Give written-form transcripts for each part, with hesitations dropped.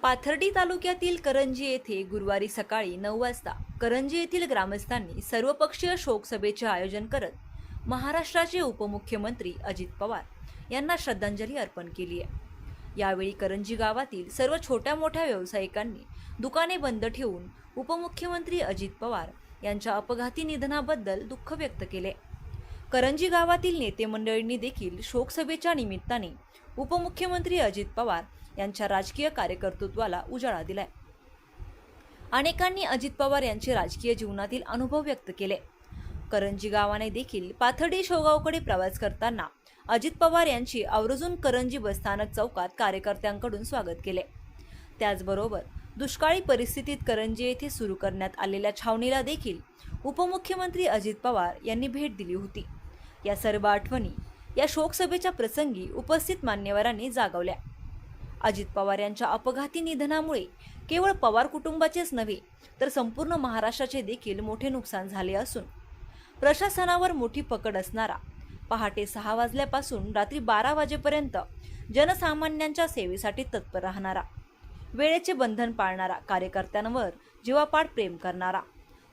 पाथर्डी तालुक्यातील करंजी येथे गुरुवारी सकाळी 9 वाजता करंजी येथील ग्रामस्थांनी सर्वपक्षीय शोक सभेचे आयोजन करत महाराष्ट्राचे उपमुख्यमंत्री अजित पवार यांना श्रद्धांजली अर्पण केली आहे। यावेळी करंजी गावातील सर्व छोट्या मोठ्या व्यावसायिकांनी दुकाने बंद ठेवून उपमुख्यमंत्री अजित पवार यांच्या अपघाती निधनाबद्दल दुःख व्यक्त केले। करंजी गावातील नेते मंडळींनी देखील शोकसभेच्या निमित्ताने उपमुख्यमंत्री अजित पवार यांच्या राजकीय कार्यकर्तृत्वाला उजाळा दिलाय। अनेकांनी अजित पवार यांचे राजकीय जीवनातील अनुभव व्यक्त केले। करंजी गावाने देखील पाथर्डी शेवगावकडे प्रवास करताना अजित पवार यांची आवर्जून करंजी बसस्थानक चौकात कार्यकर्त्यांकडून स्वागत केले। त्याचबरोबर दुष्काळी परिस्थितीत करंजी येथे सुरू करण्यात आलेल्या छावणीला देखील उपमुख्यमंत्री अजित पवार यांनी भेट दिली होती। या सर्व आठवणी या शोकसभेच्या प्रसंगी उपस्थित मान्यवरांनी जागवल्या। अजित पवार यांच्या अपघाती निधनामुळे केवळ पवार कुटुंबाचेच नव्हे तर संपूर्ण महाराष्ट्राचे देखील मोठे नुकसान झाले असून प्रशासनावर मोठी पकड असणारा पहाटे 6 वाजल्यापासून रात्री 12 वाजेपर्यंत जनसामान्यांच्या सेवेसाठी तत्पर राहणारा, वेळेचे बंधन पाळणारा, कार्यकर्त्यांवर जीवापाड प्रेम करणारा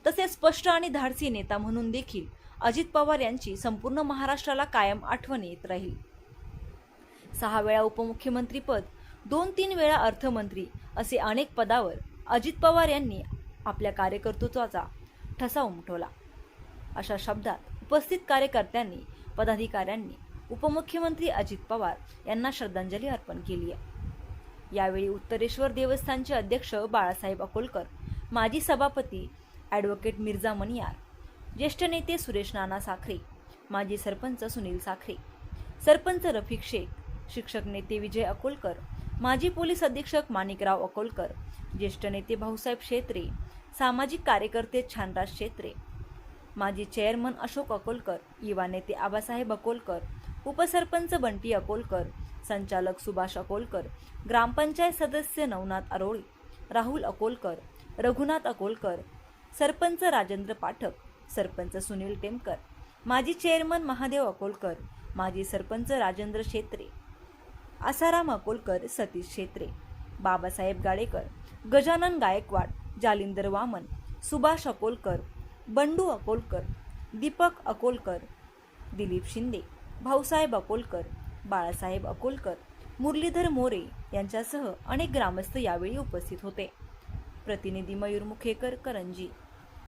तसेच स्पष्ट आणि धाडसी नेता म्हणून देखील अजित पवार यांची संपूर्ण महाराष्ट्राला कायम आठवण येत राहील। 6 वेळा उपमुख्यमंत्री पद, 2-3 वेळा अर्थमंत्री असे अनेक पदावर अजित पवार यांनी आपल्या कार्यकर्तृत्वाचा ठसा उमटवला। अशा शब्दात उपस्थित कार्यकर्त्यांनी, पदाधिकाऱ्यांनी उपमुख्यमंत्री अजित पवार यांना श्रद्धांजली अर्पण केली आहे। यावेळी उत्तरेश्वर देवस्थानचे अध्यक्ष बाळासाहेब अकोलकर, माजी सभापती ॲडव्होकेट मिर्झा मणियार, ज्येष्ठ नेते सुरेश नाना साखरे, माजी सरपंच सुनील साखरे, सरपंच रफिक शेख, शिक्षक नेते विजय अकोलकर, माजी पोलीस अधीक्षक माणिकराव अकोलकर, ज्येष्ठ नेते भाऊसाहेब शेत्रे, सामाजिक कार्यकर्ते छानराज शेत्रे, माजी चेअरमन अशोक अकोलकर, युवा नेते आबासाहेब अकोलकर, उपसरपंच बंटी अकोलकर, संचालक सुभाष अकोलकर, ग्रामपंचायत सदस्य नवनाथ अरोळे, राहुल अकोलकर, रघुनाथ अकोलकर, सरपंच राजेंद्र पाठक, सरपंच सुनील टेमकर, माजी चेअरमन महादेव अकोलकर, माजी सरपंच राजेंद्र शेत्रे, आसाराम अकोलकर, सतीश शेत्रे, बाबासाहेब गाडेकर, गजानन गायकवाड, जालिंदर वामन, सुभाष अकोलकर, बंडू अकोलकर, दीपक अकोलकर, दिलीप शिंदे, भाऊसाहेब अकोलकर, बाळासाहेब अकोलकर, मुरलीधर मोरे यांच्यासह अनेक ग्रामस्थ यावेळी उपस्थित होते। प्रतिनिधी मयूर मुखेकर, करंजी।